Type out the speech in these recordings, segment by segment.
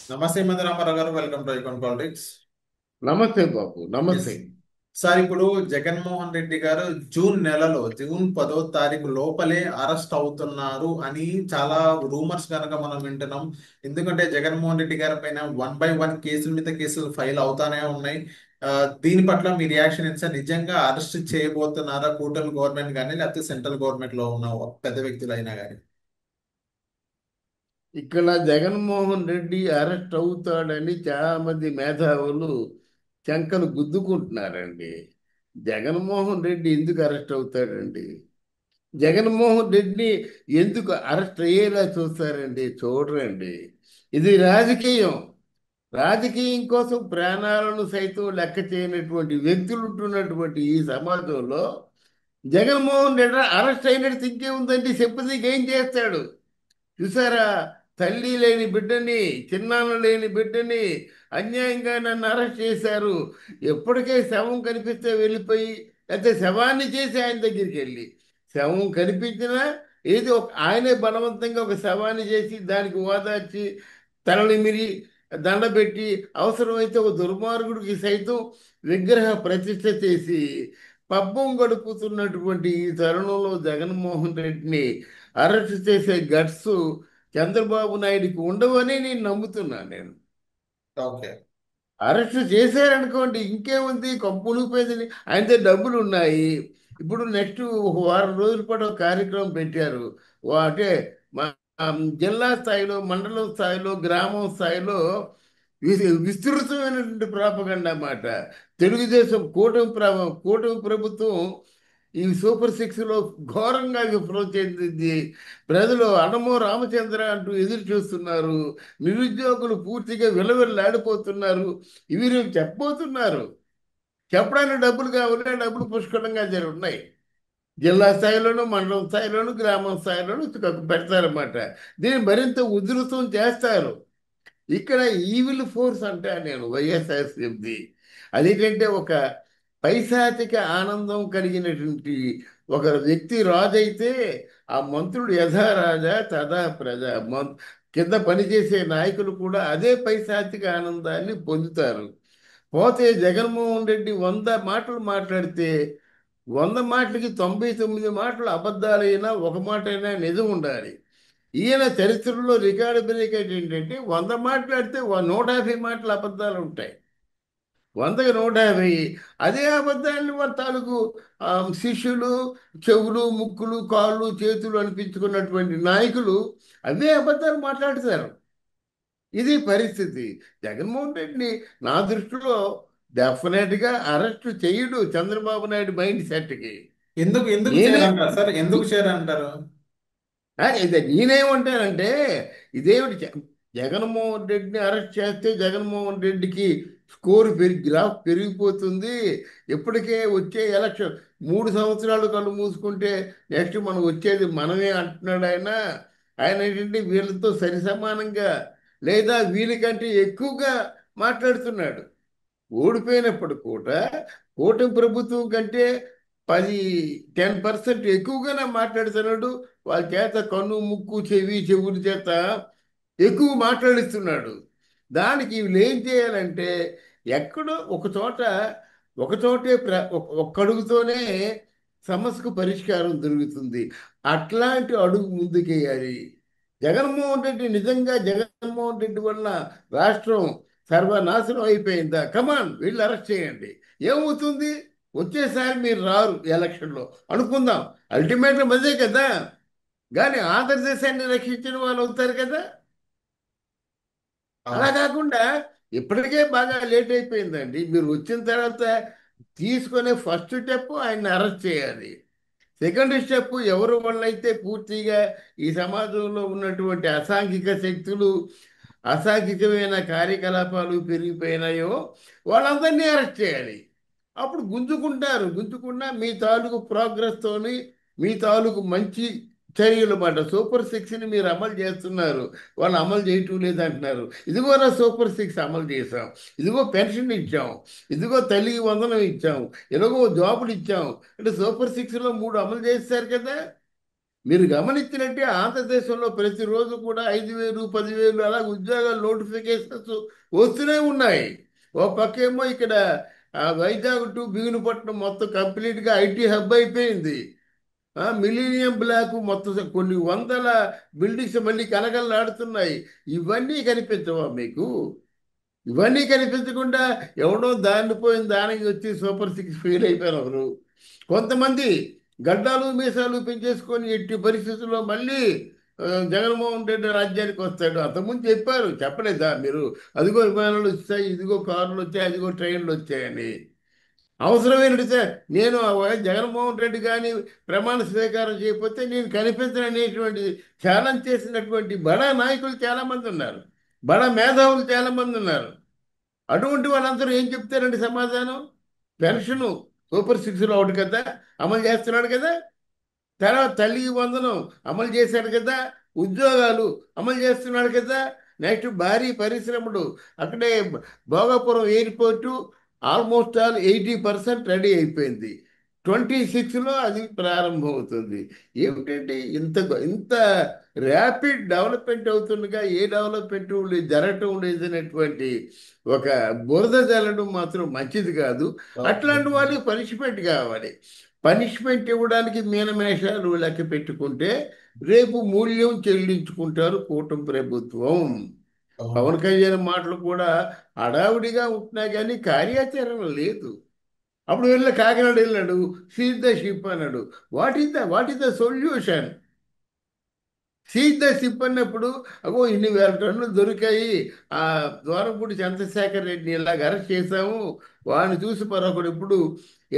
నమస్తే మందిరామారావు గారు, welcome to icon politics. నమస్తే బాబు, ఎస్ నమస్తే. సార్, ఇప్పుడు జగన్మోహన్ రెడ్డి గారు జూన్ నెలలో జూన్ 10వ తారీఖు లోపలే అరెస్ట్ అవుతున్నారు అని చాలా రూమర్స్ కనుక మనం వింటున్నాం. ఎందుకంటే జగన్మోహన్ రెడ్డి గారి పైన 1 బై 1 కేసుల మీద కేసులు ఫైల్ అవుతానే ఉన్నాయి. ఆ, దీని పట్ల మీ రియాక్షన్ ఏంటి సార్? నిజంగా అరెస్ట్ చేయబోతున్నారా కూటమి గవర్నమెంట్ కానీ, లేకపోతే సెంట్రల్ గవర్నమెంట్ లో ఉన్న పెద్ద వ్యక్తులు అయినా కానీ? ఇక్కడ జగన్మోహన్ రెడ్డి అరెస్ట్ అవుతాడని చాలా మంది మేధావులు శంకలు గుద్దుకుంటున్నారండి. జగన్మోహన్ రెడ్డి ఎందుకు అరెస్ట్ అవుతాడండి? జగన్మోహన్ రెడ్డిని ఎందుకు అరెస్ట్ అయ్యేలా చూస్తారండి? చూడరండి. ఇది రాజకీయం. రాజకీయం కోసం ప్రాణాలను సైతం లెక్క చేయనటువంటి వ్యక్తులు ఉంటున్నటువంటి ఈ సమాజంలో జగన్మోహన్ రెడ్డి అరెస్ట్ అయినట్టు ఇంకేముందండి? సింపతికి ఏం చేస్తాడు? చూసారా? తల్లి లేని బిడ్డని, చిన్నాన్న లేని బిడ్డని అన్యాయంగా నన్ను అరెస్ట్ చేశారు. ఎప్పటికే శవం కనిపిస్తే వెళ్ళిపోయి, లేకపోతే శవాన్ని చేసి ఆయన దగ్గరికి వెళ్ళి, శవం కనిపించినా ఏది ఒక ఆయనే బలవంతంగా ఒక శవాన్ని చేసి దానికి ఓదార్చి తలనిమిరి దండబెట్టి అవసరమైతే ఒక దుర్మార్గుడికి సైతం విగ్రహ ప్రతిష్ఠ చేసి పబ్బం గడుపుతున్నటువంటి ఈ తరుణంలో జగన్మోహన్ రెడ్డిని అరెస్ట్ చేసే గట్స్ చంద్రబాబు నాయుడికి ఉండవని నేను నమ్ముతున్నాను. నేను ఓకే. అరెస్ట్ చేశారనుకోండి, ఇంకేముంది, కంపులిపోయిందని ఆయనతో డబ్బులు ఉన్నాయి. ఇప్పుడు నెక్స్ట్ ఒక వారం రోజుల పాటు ఒక కార్యక్రమం పెట్టారు. అంటే మా జిల్లా స్థాయిలో, మండలం స్థాయిలో, గ్రామం స్థాయిలో విస్తృతమైనటువంటి ప్రాపగండా మాట. తెలుగుదేశం కూటమి ప్రభుత్వం ఈ సూపర్ 6లో ఘోరంగా విఫలం చెందింది. ప్రజలు అనమో రామచంద్ర అంటూ ఎదురు చూస్తున్నారు. నిరుద్యోగులు పూర్తిగా విలవిల్లాడిపోతున్నారు. ఇవి రేపు చెప్పబోతున్నారు. చెప్పడానికి డబ్బులు కావాలి, ఆ డబ్బులు పుష్కలంగా ఉన్నాయి. జిల్లా స్థాయిలోను, మండలం స్థాయిలోను, గ్రామం స్థాయిలోను పెడతారన్నమాట. దీన్ని మరింత ఉధృతం చేస్తారు. ఇక్కడ ఈవిల్ ఫోర్స్ అంటే నేను వైఎస్ఆర్సీపీ అదేంటంటే ఒక పైశాచిక ఆనందం కలిగినటువంటి ఒక వ్యక్తి రాజు అయితే ఆ మంత్రుడు యథా రాజా తథా ప్రజ. కింద పనిచేసే నాయకులు కూడా అదే పైశాచిక ఆనందాన్ని పొందుతారు. పోతే జగన్మోహన్ రెడ్డి 100 మాటలు మాట్లాడితే 100 మాటలకి 99 మాటలు అబద్ధాలైనా ఒక మాట అయినా నిజం ఉండాలి. ఈయన చరిత్రలో రికార్డు బ్రేకేజ్ ఏంటంటే 100 మాట్లాడితే 150 మాటలు అబద్ధాలు ఉంటాయి. 100కి 150. అదే అబద్ధాన్ని వాళ్ళ తాలూకు ఆ, శిష్యులు చెవులు, ముక్కులు, కాళ్ళు, చేతులు అనిపించుకున్నటువంటి నాయకులు అవే అబద్ధాలు మాట్లాడతారు. ఇది పరిస్థితి. జగన్మోహన్ రెడ్డిని నా దృష్టిలో డెఫినెట్గా అరెస్ట్ చేయడు చంద్రబాబు నాయుడు మైండ్ సెట్కి. ఎందుకు ఎందుకు నేనే చేయాలంటారు సార్? ఎందుకు చేయాలంటారు? ఇదే నేనేమంటానంటే, ఇదేమిటి జగన్మోహన్ రెడ్డిని అరెస్ట్ చేస్తే జగన్మోహన్ రెడ్డికి స్కోర్ గ్రాఫ్ పెరిగిపోతుంది. ఇప్పటికే వచ్చే ఎలక్షన్ 3 సంవత్సరాలు కళ్ళు మూసుకుంటే నెక్స్ట్ మనం వచ్చేది మనమే అంటున్నాడు ఆయన. ఆయన ఏంటంటే వీళ్ళతో సరి సమానంగా లేదా వీళ్ళకంటే ఎక్కువగా మాట్లాడుతున్నాడు. ఓడిపోయినప్పుడు కూడా కూటమి ప్రభుత్వం కంటే 10% ఎక్కువగానే మాట్లాడుతున్నాడు. వాళ్ళ చేత కన్ను, ముక్కు, చెవుల చేత ఎక్కువ మాట్లాడిస్తున్నాడు. దానికి వీళ్ళు ఏం చేయాలంటే ఎక్కడో ఒక చోటే ఒక్క అడుగుతోనే సమస్యకు పరిష్కారం దొరుకుతుంది. అట్లాంటి అడుగు ముందుకేయాలి. జగన్మోహన్ రెడ్డి వల్ల రాష్ట్రం సర్వనాశనం అయిపోయిందా? కమాన్, వీళ్ళు అరెస్ట్ చేయండి. ఏమవుతుంది? వచ్చేసారి మీరు రారు ఎలక్షన్లో అనుకుందాం. అల్టిమేట్గా అదే కదా. కానీ ఆంధ్రదేశాన్ని రక్షించిన వాళ్ళు అవుతారు కదా. అలా అవును. కాకుండా ఇప్పటికే బాగా లేట్ అయిపోయిందండి. మీరు వచ్చిన తర్వాత తీసుకునే ఫస్ట్ స్టెప్ ఆయన్ని అరెస్ట్ చేయాలి. సెకండ్ స్టెప్ ఎవరి వల్ల అయితే పూర్తిగా ఈ సమాజంలో ఉన్నటువంటి అసాంఘిక శక్తులు, అసాంఘికమైన కార్యకలాపాలు పెరిగిపోయినాయో వాళ్ళందరినీ అరెస్ట్ చేయాలి. అప్పుడు గుంజుకుంటారు. గుంజుకున్నా మీ తాలూకు ప్రోగ్రెస్తోని, మీ తాలూకు మంచి చర్యలు మాట సూపర్ 6ని మీరు అమలు చేస్తున్నారు. వాళ్ళు అమలు చేయటం లేదంటున్నారు. ఇదిగో నా సూపర్ 6 అమలు చేశాం, ఇదిగో పెన్షన్ ఇచ్చాం, ఇదిగో తల్లికి వందనం ఇచ్చాం, ఇదిగో జాబులు ఇచ్చాం అంటే సూపర్ 6లో 3 అమలు చేస్తారు కదా. మీరు గమనించినట్టే ఆంధ్రదేశంలో ప్రతిరోజు కూడా 5,000 10,000 అలా ఉద్యోగాలు నోటిఫికేషన్స్ వస్తూనే ఉన్నాయి. ఓ పక్కేమో ఇక్కడ వైజాగ్ టు భీమునిపట్నం మొత్తం కంప్లీట్గా ఐటీ హబ్ అయిపోయింది. మిలీనియం బ్లాక్ మొత్తం కొన్ని వందల బిల్డింగ్స్ మళ్ళీ కలకలలాడుతున్నాయి. ఇవన్నీ కనిపించవా మీకు? ఇవన్నీ కనిపించకుండా ఎవడో దాన్ని పోయిన దానికి వచ్చి సూపర్ సిక్స్ ఫెయిల్ అయిపోయినారు. కొంతమంది గడ్డాలు మీసాలు పెంచేసుకొని ఎట్టి పరిస్థితుల్లో మళ్ళీ జగన్మోహన్ రెడ్డి రాజ్యానికి వస్తాడు. అంతకుముందు చెప్పారు, చెప్పలేదా మీరు? అదిగో విమానాలు వచ్చాయి, ఇదిగో కార్లు వచ్చాయి, అదిగో ట్రైన్లు వచ్చాయని. అవసరమైనట్టు నేను జగన్మోహన్ రెడ్డి కానీ ప్రమాణ స్వీకారం చేయకపోతే నేను కనిపించననేటువంటి ఛాలెంజ్ చేసినటువంటి బడా నాయకులు చాలామంది ఉన్నారు, బడా మేధావులు చాలామంది ఉన్నారు. అటువంటి వాళ్ళందరూ ఏం చెప్తారండి సమాధానం? పెన్షను సూపర్ సిక్స్లో ఒకటి కదా అమలు చేస్తున్నాడు కదా, తర్వాత తల్లికి వందనం అమలు చేశాడు కదా, ఉద్యోగాలు అమలు చేస్తున్నాడు కదా, నెక్స్ట్ భారీ పరిశ్రమలు అక్కడే Bhogapuram airport almost all 80% ready అయిపోయింది. 26లో అది ప్రారంభమవుతుంది. ఏమిటంటే ఇంత ఇంత ర్యాపిడ్ డెవలప్మెంట్ అవుతుండగా ఏ డెవలప్మెంట్ జరగటం లేదనేటువంటి ఒక బురద జల్లడం మాత్రం మంచిది కాదు. అట్లాంటి వాళ్ళకి పనిష్మెంట్ కావాలి. పనిష్మెంట్ ఇవ్వడానికి మీనమేషాలు లెక్క పెట్టుకుంటే రేపు మూల్యం చెల్లించుకుంటారు కూటమి ప్రభుత్వం. అవును. పవన్ కళ్యాణ్ మాటలు కూడా హడావుడిగా ఉంటున్నా కానీ కార్యాచరణ లేదు. అప్పుడు కాకినాడ వెళ్ళాడు, సీజ్ ద షిప్ అన్నాడు. What is the solution? Seize the ship అన్నప్పుడు అగో ఇన్ని వేల టన్నులు దొరికాయి, ఆ ద్వారంపూడి చంద్రశేఖర్ రెడ్డిని ఇలాగ అరెస్ట్ చేశాము, వాడిని చూసి మరొకడు ఇప్పుడు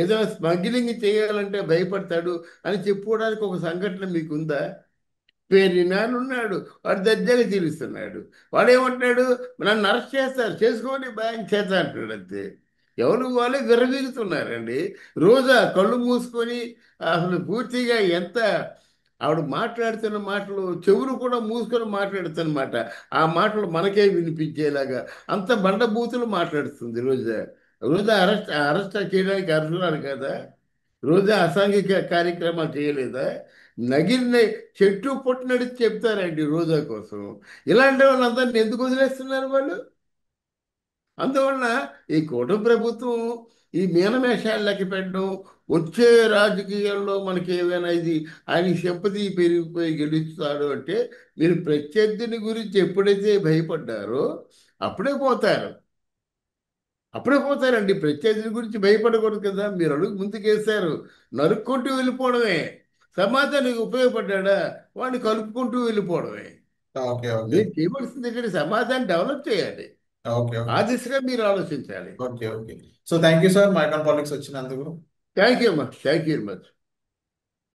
ఏదైనా స్మగ్లింగ్ చేయాలంటే భయపడతాడు అని చెప్పుకోవడానికి ఒక సంఘటన మీకుందా? ఉన్నాడు, వాడు దర్జాగా తీరుస్తున్నాడు. వాడు ఏమంటున్నాడు? నన్ను అరెస్ట్ చేస్తారు, చేసుకోండి బ్యాంక్ చేత అంటాడు అంతే. ఎవరు వాళ్ళే విర్రవీగుతున్నారండి. రోజా కళ్ళు మూసుకొని అసలు పూర్తిగా ఎంత ఆవిడ మాట్లాడుతున్న మాటలు చెవులు కూడా మూసుకొని మాట్లాడుతున్నమాట. ఆ మాటలు మనకే వినిపించేలాగా అంత బండబూతులు మాట్లాడుతుంది రోజా. రోజా అరెస్ట్ అరెస్ట్ చేయడానికి అర్హురాలు కదా? రోజా అసాంఘిక కార్యక్రమాలు చేయలేదా? నగిరిన చెట్టు పుట్టినట్టు చెప్తారండి రోజా కోసం. ఇలాంటి వాళ్ళందరినీ ఎందుకు వదిలేస్తున్నారు వాళ్ళు? అందువలన ఈ కూటమి ప్రభుత్వం ఈ మీనమేషాలు లెక్క పెట్టడం, వచ్చే రాజకీయాల్లో మనకి ఏమైనా ఇది ఆయన సింపతి పెరిగిపోయి గెలుస్తాడు అంటే మీరు ప్రత్యర్థిని గురించి ఎప్పుడైతే భయపడ్డారో అప్పుడే పోతారు. అప్పుడే పోతారండి. ప్రత్యర్థి గురించి భయపడకూడదు కదా. మీరు అడుగు ముందుకేశారు, నరుక్కుంటూ వెళ్ళిపోవడమే. సమాజానికి ఉపయోగపడ్డా వాడిని కలుపుకుంటూ వెళ్ళిపోవడమే. ఓకే. ఓకే. మీరు చేయవలసింది ఏంటంటే సమాజాన్ని డెవలప్ చేయాలి. ఓకే. ఆ ఓకే. దిశగా మీరు ఆలోచించాలి. Okay. Okay. So thank you sir, మైకాన్ పాలిటిక్స్ వచ్చినందుకు. థ్యాంక్ యూ అమ్మా, థ్యాంక్ యూ వెరీ మచ్.